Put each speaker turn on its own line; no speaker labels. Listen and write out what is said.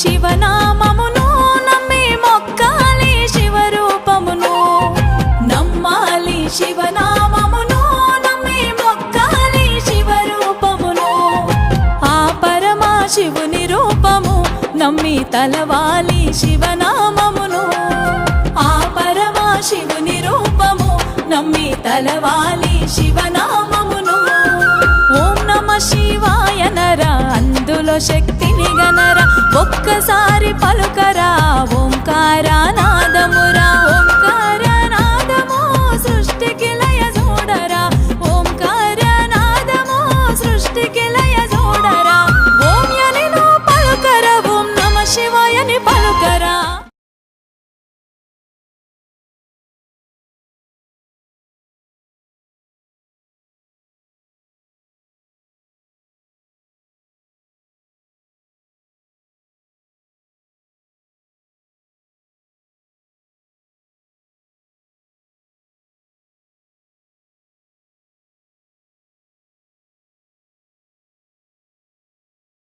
శివనామమును నమ్మి మొక్కాలి శివరూపమును. నమ్మాలి శివనామమును నమ్మి మొక్కాలి శివరూపమును. ఆ పరమా శివుని రూపము నమ్మి తలవాలి శివనామమును. ఆ పరమా శివుని రూపము నమ్మి తలవాలి శివనామమును. ఓం నమ శివాయ నర అందులో శక్తిని గనరా ఒక్కసారి పలుకరా.